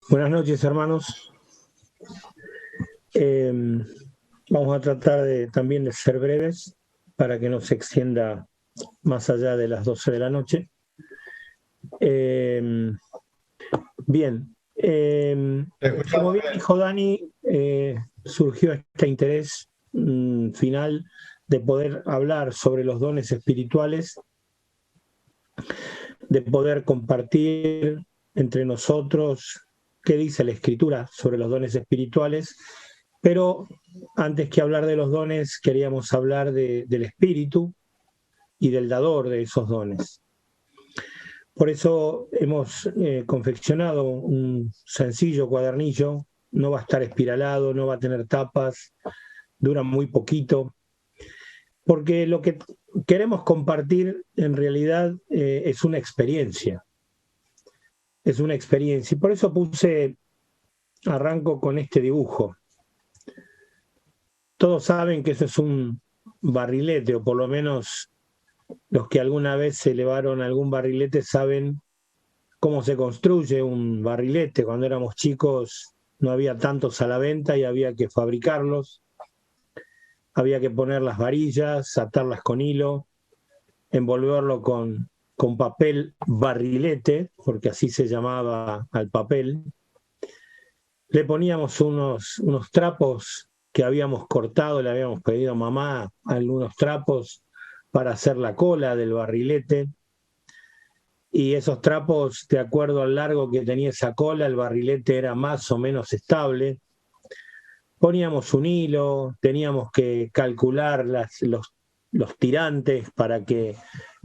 Buenas noches, hermanos. Eh, Vamos a tratar también de ser breves para que no se extienda más allá de las 12 de la noche. Eh, Bien, Te como escuchamos bien bien. dijo Dani, surgió este interés final de poder hablar sobre los dones espirituales, de poder compartir entre nosotros qué dice la Escritura sobre los dones espirituales. Pero antes que hablar de los dones, queríamos hablar del espíritu y del dador de esos dones. Por eso hemos confeccionado un sencillo cuadernillo, no va a estar espiralado, no va a tener tapas, dura muy poquito, porque lo que queremos compartir en realidad es una experiencia, es una experiencia. Y por eso arranco con este dibujo. Todos saben que eso es un barrilete, o por lo menos los que alguna vez se elevaron algún barrilete saben cómo se construye un barrilete. Cuando éramos chicos no había tantos a la venta y había que fabricarlos, había que poner las varillas, atarlas con hilo, envolverlo con papel barrilete, porque así se llamaba al papel. Le poníamos unos trapos que habíamos cortado, le habíamos pedido a mamá algunos trapos para hacer la cola del barrilete, y esos trapos, de acuerdo al largo que tenía esa cola, el barrilete era más o menos estable. Poníamos un hilo, teníamos que calcular los tirantes para que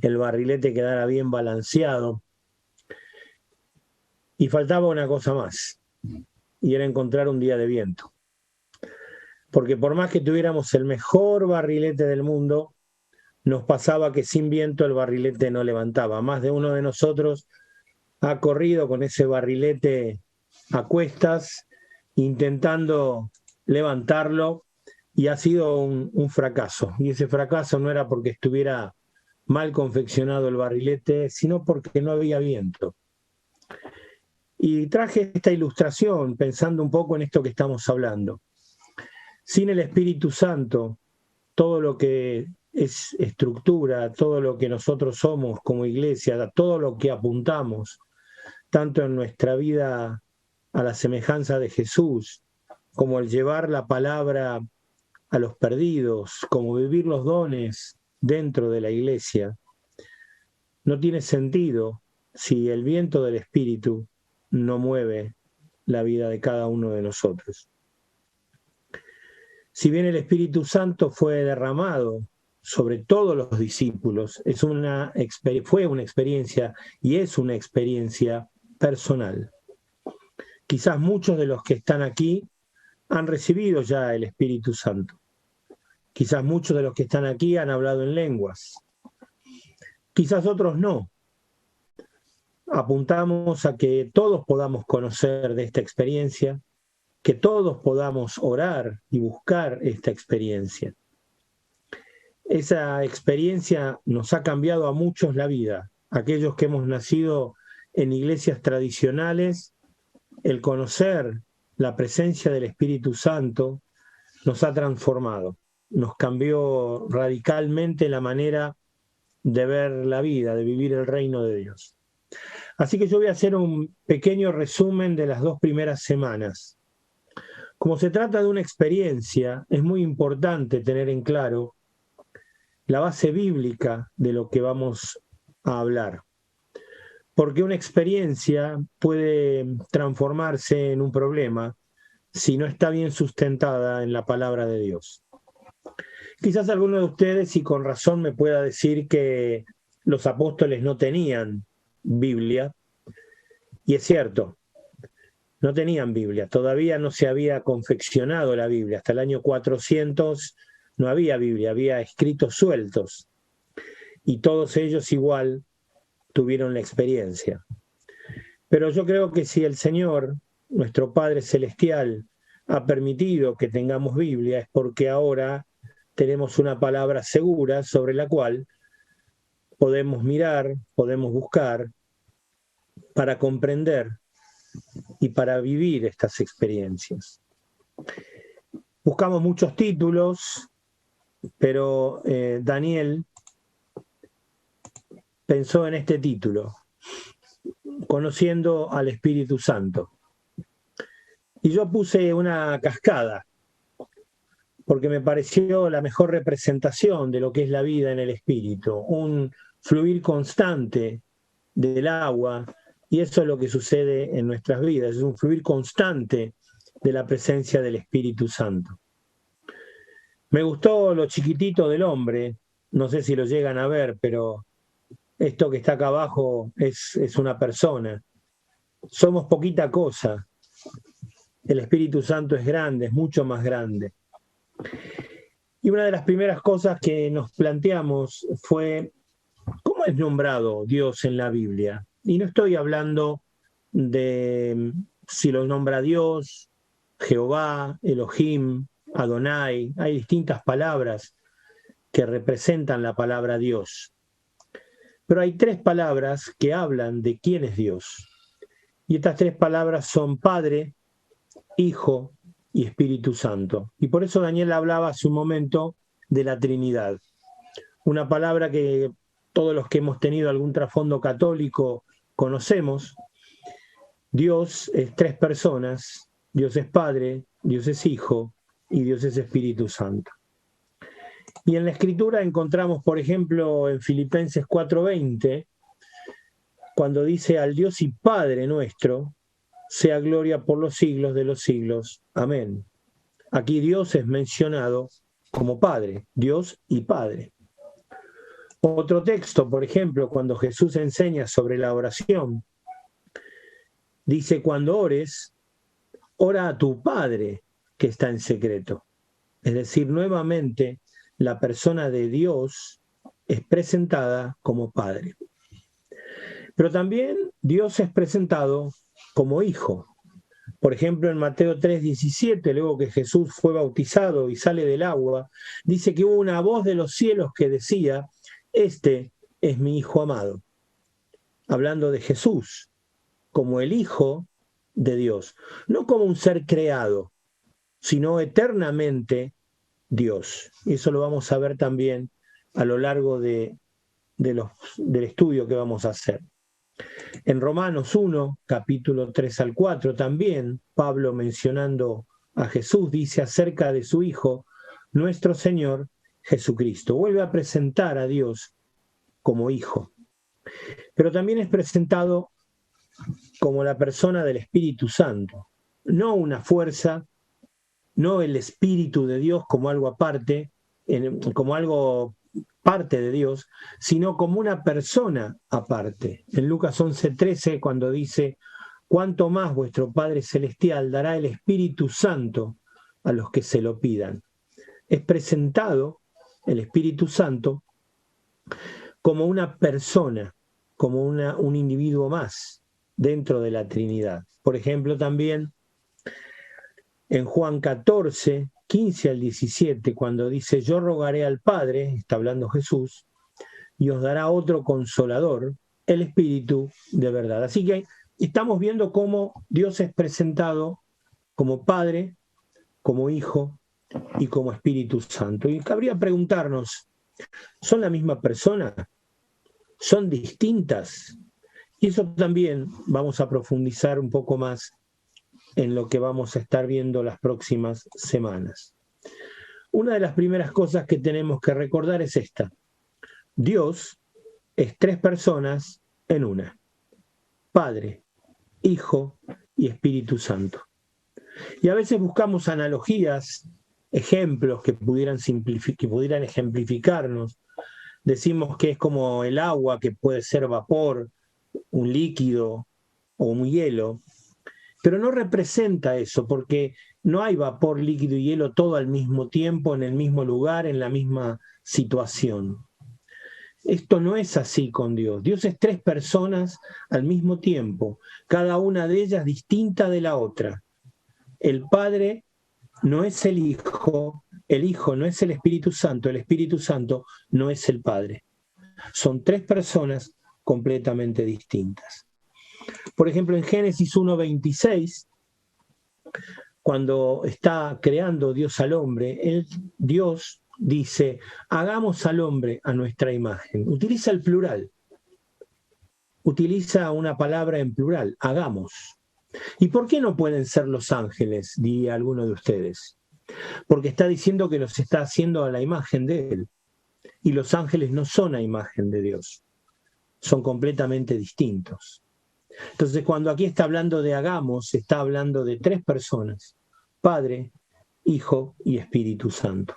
el barrilete quedara bien balanceado. Y faltaba una cosa más, y era encontrar un día de viento. Porque por más que tuviéramos el mejor barrilete del mundo, nos pasaba que sin viento el barrilete no levantaba. Más de uno de nosotros ha corrido con ese barrilete a cuestas, intentando levantarlo, y ha sido un fracaso. Y ese fracaso no era porque estuviera mal confeccionado el barrilete, sino porque no había viento. Y traje esta ilustración pensando un poco en esto que estamos hablando. Sin el Espíritu Santo, todo lo que es estructura, todo lo que nosotros somos como iglesia, todo lo que apuntamos, tanto en nuestra vida a la semejanza de Jesús, como el llevar la palabra a los perdidos, como vivir los dones dentro de la iglesia, no tiene sentido si el viento del Espíritu no mueve la vida de cada uno de nosotros. Si bien el Espíritu Santo fue derramado sobre todos los discípulos, fue una experiencia y es una experiencia personal. Quizás muchos de los que están aquí han recibido ya el Espíritu Santo. Quizás muchos de los que están aquí han hablado en lenguas. Quizás otros no. Apuntamos a que todos podamos conocer de esta experiencia, que todos podamos orar y buscar esta experiencia. Esa experiencia nos ha cambiado a muchos la vida. Aquellos que hemos nacido en iglesias tradicionales, el conocer la presencia del Espíritu Santo nos ha transformado, nos cambió radicalmente la manera de ver la vida, de vivir el reino de Dios. Así que yo voy a hacer un pequeño resumen de las 2 primeras semanas. Como se trata de una experiencia, es muy importante tener en claro la base bíblica de lo que vamos a hablar. Porque una experiencia puede transformarse en un problema si no está bien sustentada en la palabra de Dios. Quizás alguno de ustedes, y con razón, me pueda decir que los apóstoles no tenían Biblia, y es cierto, no tenían Biblia, todavía no se había confeccionado la Biblia, hasta el año 400 no había Biblia, había escritos sueltos, y todos ellos igual tuvieron la experiencia. Pero yo creo que si el Señor, nuestro Padre Celestial, ha permitido que tengamos Biblia, es porque ahora tenemos una palabra segura sobre la cual podemos mirar, podemos buscar para comprender y para vivir estas experiencias. Buscamos muchos títulos, pero Daniel pensó en este título, Conociendo al Espíritu Santo. Y yo puse una cascada, porque me pareció la mejor representación de lo que es la vida en el Espíritu, un fluir constante del agua, y eso es lo que sucede en nuestras vidas, es un fluir constante de la presencia del Espíritu Santo. Me gustó lo chiquitito del hombre, no sé si lo llegan a ver, pero esto que está acá abajo es una persona. Somos poquita cosa. El Espíritu Santo es grande, es mucho más grande. Y una de las primeras cosas que nos planteamos fue, ¿cómo es nombrado Dios en la Biblia? Y no estoy hablando de si lo nombra Dios, Jehová, Elohim, Adonai. Hay distintas palabras que representan la palabra Dios. Pero hay tres palabras que hablan de quién es Dios. Y estas tres palabras son Padre, Hijo y Espíritu Santo. Y por eso Daniel hablaba hace un momento de la Trinidad. Una palabra que todos los que hemos tenido algún trasfondo católico conocemos. Dios es tres personas, Dios es Padre, Dios es Hijo y Dios es Espíritu Santo. Y en la Escritura encontramos, por ejemplo, en Filipenses 4:20, cuando dice: al Dios y Padre nuestro, sea gloria por los siglos de los siglos. Amén. Aquí Dios es mencionado como Padre, Dios y Padre. Otro texto, por ejemplo, cuando Jesús enseña sobre la oración, dice: cuando ores, ora a tu Padre que está en secreto. Es decir, nuevamente, la persona de Dios es presentada como Padre. Pero también Dios es presentado como Hijo. Por ejemplo, en Mateo 3:17, luego que Jesús fue bautizado y sale del agua, dice que hubo una voz de los cielos que decía: este es mi Hijo amado. Hablando de Jesús como el Hijo de Dios, no como un ser creado, sino eternamente Dios. Y eso lo vamos a ver también a lo largo del estudio que vamos a hacer. En Romanos 1, capítulo 3 al 4, también Pablo, mencionando a Jesús, dice acerca de su Hijo, nuestro Señor Jesucristo. Vuelve a presentar a Dios como Hijo. Pero también es presentado como la persona del Espíritu Santo. No una fuerza, no el Espíritu de Dios como algo aparte, como algo parte de Dios, sino como una persona aparte. En Lucas 11:13, cuando dice: cuánto más vuestro Padre Celestial dará el Espíritu Santo a los que se lo pidan. Es presentado el Espíritu Santo como una persona, como un individuo más dentro de la Trinidad. Por ejemplo, también en Juan 14:15 al 17, cuando dice: yo rogaré al Padre, está hablando Jesús, y os dará otro consolador, el Espíritu de verdad. Así que estamos viendo cómo Dios es presentado como Padre, como Hijo y como Espíritu Santo. Y cabría preguntarnos, ¿son la misma persona? ¿Son distintas? Y eso también vamos a profundizar un poco más en lo que vamos a estar viendo las próximas semanas. Una de las primeras cosas que tenemos que recordar es esta: Dios es tres personas en una: Padre, Hijo y Espíritu Santo. Y a veces buscamos analogías, ejemplos que pudieran ejemplificarnos. Decimos que es como el agua, que puede ser vapor, un líquido o un hielo. Pero no representa eso, porque no hay vapor, líquido y hielo todo al mismo tiempo, en el mismo lugar, en la misma situación. Esto no es así con Dios. Dios es tres personas al mismo tiempo, cada una de ellas distinta de la otra. El Padre no es el Hijo no es el Espíritu Santo no es el Padre. Son tres personas completamente distintas. Por ejemplo, en Génesis 1:26, cuando está creando Dios al hombre, Dios dice, hagamos al hombre a nuestra imagen. Utiliza el plural, utiliza una palabra en plural, hagamos. ¿Y por qué no pueden ser los ángeles, diría alguno de ustedes? Porque está diciendo que los está haciendo a la imagen de Él. Y los ángeles no son a imagen de Dios, son completamente distintos. Entonces, cuando aquí está hablando de hagamos, está hablando de tres personas, Padre, Hijo y Espíritu Santo.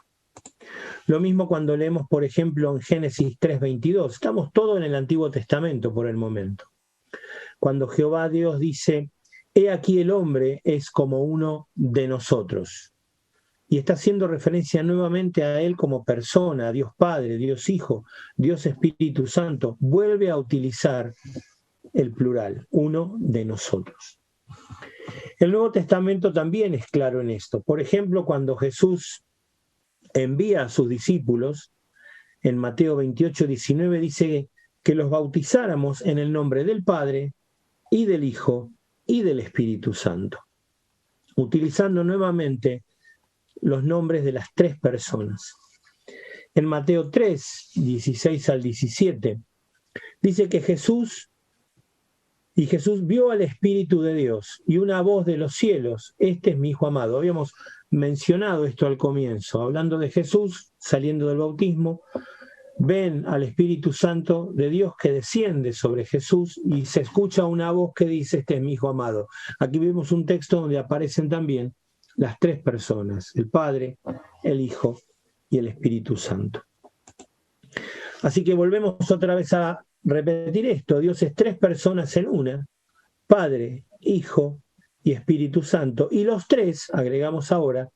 Lo mismo cuando leemos, por ejemplo, en Génesis 3:22. Estamos todos en el Antiguo Testamento por el momento. Cuando Jehová Dios dice, he aquí el hombre es como uno de nosotros. Y está haciendo referencia nuevamente a Él como persona, a Dios Padre, Dios Hijo, Dios Espíritu Santo. Vuelve a utilizar el plural, uno de nosotros. El Nuevo Testamento también es claro en esto. Por ejemplo, cuando Jesús envía a sus discípulos, en Mateo 28:19 dice que los bautizáramos en el nombre del Padre y del Hijo y del Espíritu Santo, utilizando nuevamente los nombres de las tres personas. En Mateo 3:16 al 17, dice que Jesús vio al Espíritu de Dios y una voz de los cielos, este es mi Hijo amado. Habíamos mencionado esto al comienzo, hablando de Jesús saliendo del bautismo, ven al Espíritu Santo de Dios que desciende sobre Jesús y se escucha una voz que dice, este es mi Hijo amado. Aquí vemos un texto donde aparecen también las tres personas, el Padre, el Hijo y el Espíritu Santo. Así que volvemos otra vez a repetir esto. Dios es tres personas en una, Padre, Hijo y Espíritu Santo. Y los tres, agregamos ahora,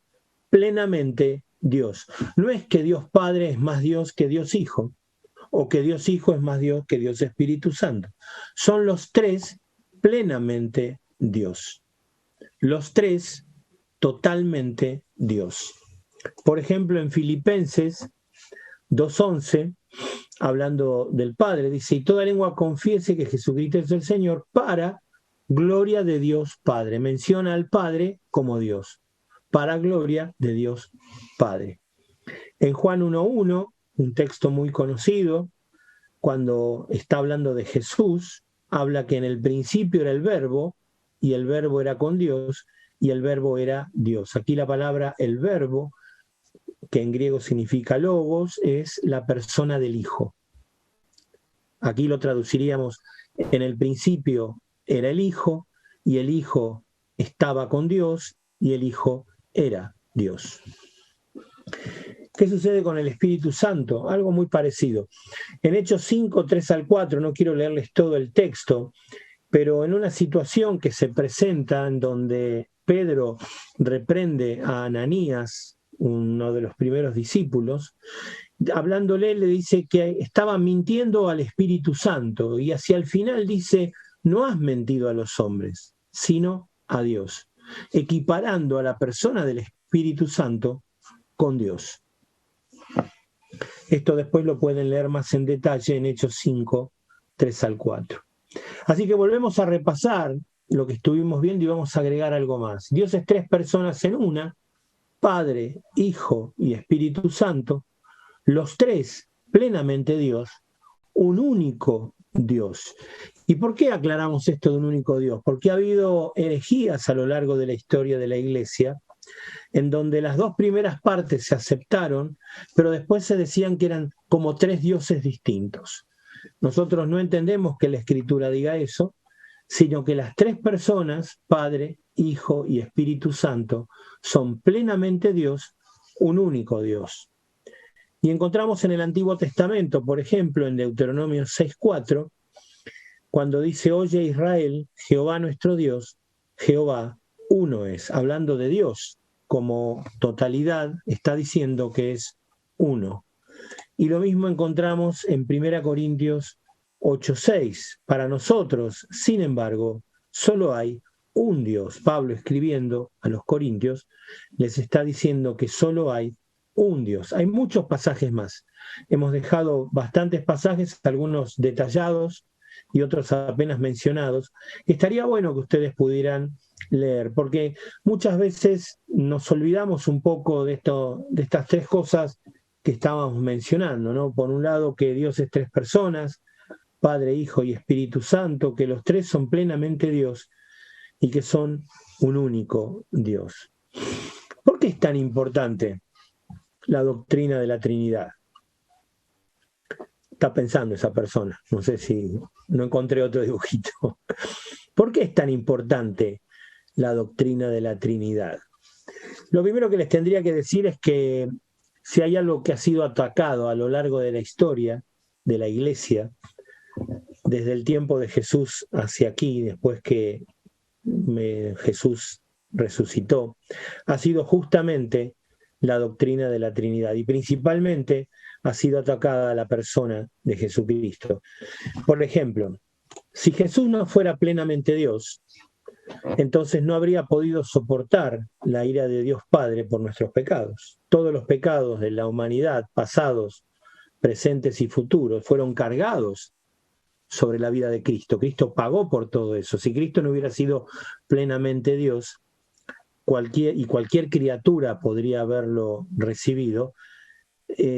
plenamente Dios. No es que Dios Padre es más Dios que Dios Hijo, o que Dios Hijo es más Dios que Dios Espíritu Santo. Son los tres plenamente Dios. Los tres totalmente Dios. Por ejemplo, en Filipenses 2:11, hablando del Padre, dice, y toda lengua confiese que Jesucristo es el Señor para gloria de Dios Padre. Menciona al Padre como Dios, para gloria de Dios Padre. En Juan 1:1, un texto muy conocido, cuando está hablando de Jesús, habla que en el principio era el Verbo, y el Verbo era con Dios, y el Verbo era Dios. Aquí la palabra el Verbo, que en griego significa logos, es la persona del Hijo. Aquí lo traduciríamos, en el principio era el Hijo, y el Hijo estaba con Dios, y el Hijo era Dios. ¿Qué sucede con el Espíritu Santo? Algo muy parecido. En Hechos 5:3 al 4, no quiero leerles todo el texto, pero en una situación que se presenta en donde Pedro reprende a Ananías, uno de los primeros discípulos, hablándole le dice que estaba mintiendo al Espíritu Santo y hacia el final dice, no has mentido a los hombres, sino a Dios, equiparando a la persona del Espíritu Santo con Dios. Esto después lo pueden leer más en detalle en Hechos 5:3 al 4. Así que volvemos a repasar lo que estuvimos viendo y vamos a agregar algo más. Dios es tres personas en una, Padre, Hijo y Espíritu Santo, los tres plenamente Dios, un único Dios. ¿Y por qué aclaramos esto de un único Dios? Porque ha habido herejías a lo largo de la historia de la Iglesia, en donde las dos primeras partes se aceptaron, pero después se decían que eran como tres dioses distintos. Nosotros no entendemos que la Escritura diga eso, sino que las tres personas, Padre, Hijo y Espíritu Santo, son plenamente Dios, un único Dios. Y encontramos en el Antiguo Testamento, por ejemplo, en Deuteronomio 6:4, cuando dice, oye Israel, Jehová nuestro Dios, Jehová uno es. Hablando de Dios como totalidad, está diciendo que es uno. Y lo mismo encontramos en 1 Corintios 8:6. Para nosotros, sin embargo, solo hay un Dios. Pablo, escribiendo a los Corintios, les está diciendo que solo hay un Dios. Hay muchos pasajes más. Hemos dejado bastantes pasajes, algunos detallados, y otros apenas mencionados. Estaría bueno que ustedes pudieran leer, porque muchas veces nos olvidamos un poco de estas tres cosas que estábamos mencionando, ¿no? Por un lado, que Dios es tres personas, Padre, Hijo y Espíritu Santo, que los tres son plenamente Dios y que son un único Dios. ¿Por qué es tan importante la doctrina de la Trinidad? Está pensando esa persona, no sé si no encontré otro dibujito. ¿Por qué es tan importante la doctrina de la Trinidad? Lo primero que les tendría que decir es que si hay algo que ha sido atacado a lo largo de la historia de la Iglesia, desde el tiempo de Jesús hacia aquí, después que Jesús resucitó, ha sido justamente la doctrina de la Trinidad y principalmente ha sido atacada a la persona de Jesucristo. Por ejemplo, si Jesús no fuera plenamente Dios, entonces no habría podido soportar la ira de Dios Padre por nuestros pecados. Todos los pecados de la humanidad, pasados, presentes y futuros, fueron cargados sobre la vida de Cristo. Cristo pagó por todo eso. Si Cristo no hubiera sido plenamente Dios, cualquier criatura podría haberlo recibido,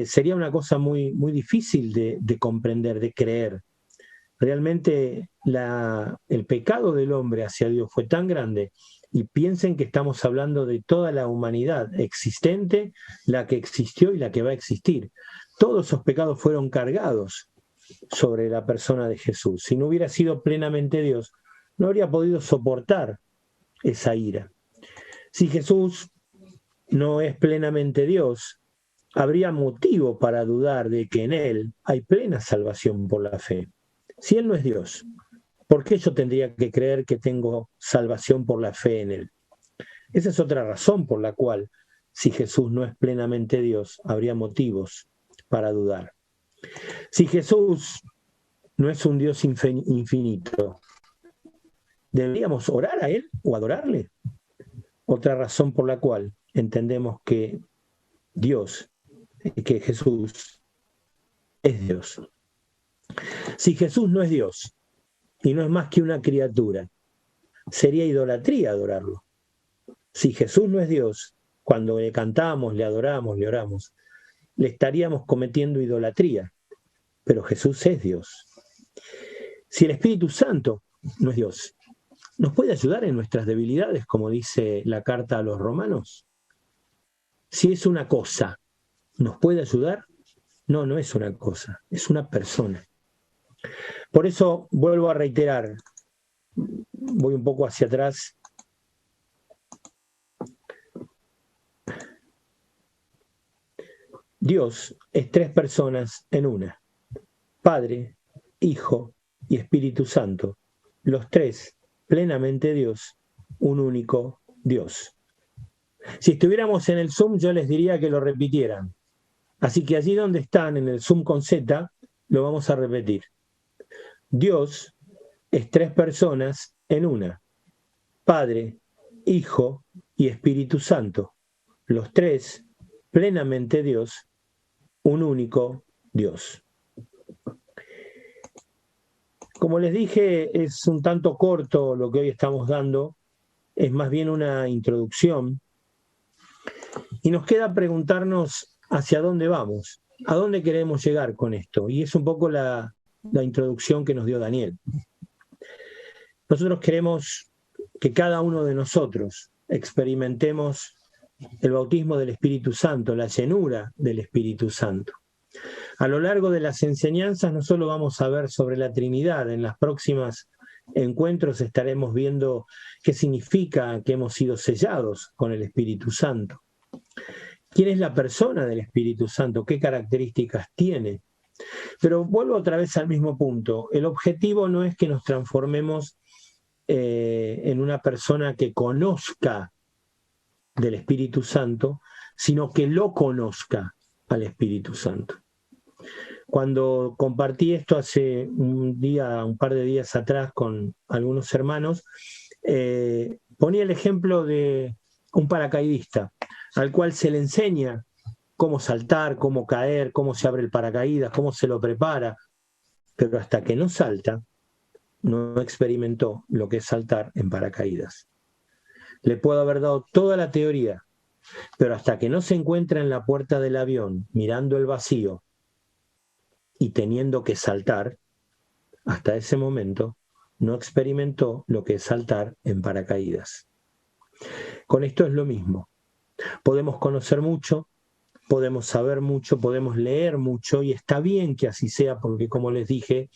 sería una cosa muy, muy difícil de comprender, de creer. Realmente el pecado del hombre hacia Dios fue tan grande, y piensen que estamos hablando de toda la humanidad existente, la que existió y la que va a existir. Todos esos pecados fueron cargados sobre la persona de Jesús. Si no hubiera sido plenamente Dios, no habría podido soportar esa ira. Si Jesús no es plenamente Dios, habría motivo para dudar de que en Él hay plena salvación por la fe. Si Él no es Dios, ¿por qué yo tendría que creer que tengo salvación por la fe en Él? Esa es otra razón por la cual, si Jesús no es plenamente Dios, habría motivos para dudar. Si Jesús no es un Dios infinito, ¿deberíamos orar a Él o adorarle? Otra razón por la cual entendemos que que Jesús es Dios. Si Jesús no es Dios y no es más que una criatura, sería idolatría adorarlo. Si Jesús no es Dios, cuando le cantamos, le adoramos, le oramos, le estaríamos cometiendo idolatría, pero Jesús es Dios. Si el Espíritu Santo no es Dios, ¿nos puede ayudar en nuestras debilidades, como dice la carta a los romanos? Si es una cosa, ¿nos puede ayudar? No, no es una cosa, es una persona. Por eso vuelvo a reiterar, voy un poco hacia atrás. Dios es tres personas en una: Padre, Hijo y Espíritu Santo. Los tres plenamente Dios, un único Dios. Si estuviéramos en el Zoom, yo les diría que lo repitieran. Así que allí donde están, en el Zoom con Z, lo vamos a repetir. Dios es tres personas en una: Padre, Hijo y Espíritu Santo. Los tres plenamente Dios, un único Dios. Como les dije, es un tanto corto lo que hoy estamos dando, es más bien una introducción, y nos queda preguntarnos hacia dónde vamos, a dónde queremos llegar con esto, y es un poco la introducción que nos dio Daniel. Nosotros queremos que cada uno de nosotros experimentemos el bautismo del Espíritu Santo, la llenura del Espíritu Santo. A lo largo de las enseñanzas no solo vamos a ver sobre la Trinidad, en las próximas encuentros estaremos viendo qué significa que hemos sido sellados con el Espíritu Santo. ¿Quién es la persona del Espíritu Santo? ¿Qué características tiene? Pero vuelvo otra vez al mismo punto. El objetivo no es que nos transformemos en una persona que conozca del Espíritu Santo, sino que lo conozca al Espíritu Santo. Cuando compartí esto hace un par de días atrás con algunos hermanos, ponía el ejemplo de un paracaidista al cual se le enseña cómo saltar, cómo caer, cómo se abre el paracaídas, cómo se lo prepara, pero hasta que no salta, no experimentó lo que es saltar en paracaídas. Le puedo haber dado toda la teoría, pero hasta que no se encuentra en la puerta del avión mirando el vacío y teniendo que saltar, hasta ese momento no experimentó lo que es saltar en paracaídas. Con esto es lo mismo. Podemos conocer mucho, podemos saber mucho, podemos leer mucho, y está bien que así sea, porque como les dije,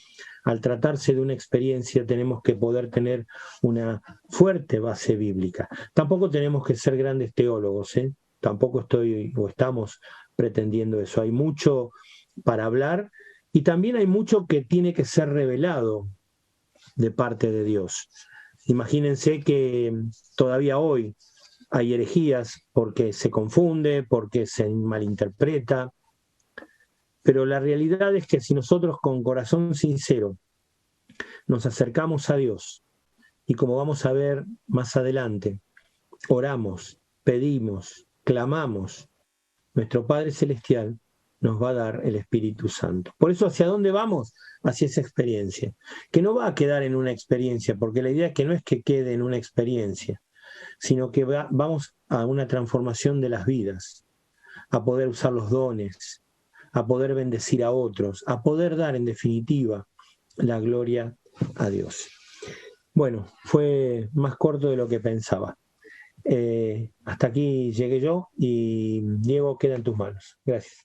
al tratarse de una experiencia tenemos que poder tener una fuerte base bíblica. Tampoco tenemos que ser grandes teólogos, ¿eh? Tampoco estoy o estamos pretendiendo eso. Hay mucho para hablar y también hay mucho que tiene que ser revelado de parte de Dios. Imagínense que todavía hoy hay herejías porque se confunde, porque se malinterpreta, pero la realidad es que si nosotros con corazón sincero nos acercamos a Dios y, como vamos a ver más adelante, oramos, pedimos, clamamos, nuestro Padre Celestial nos va a dar el Espíritu Santo. Por eso, ¿hacia dónde vamos? Hacia esa experiencia, que no va a quedar en una experiencia, porque la idea es que no es que quede en una experiencia, sino que vamos a una transformación de las vidas, a poder usar los dones, a poder bendecir a otros, a poder dar en definitiva la gloria a Dios. Bueno, fue más corto de lo que pensaba. Hasta aquí llegué yo y Diego, queda en tus manos. Gracias.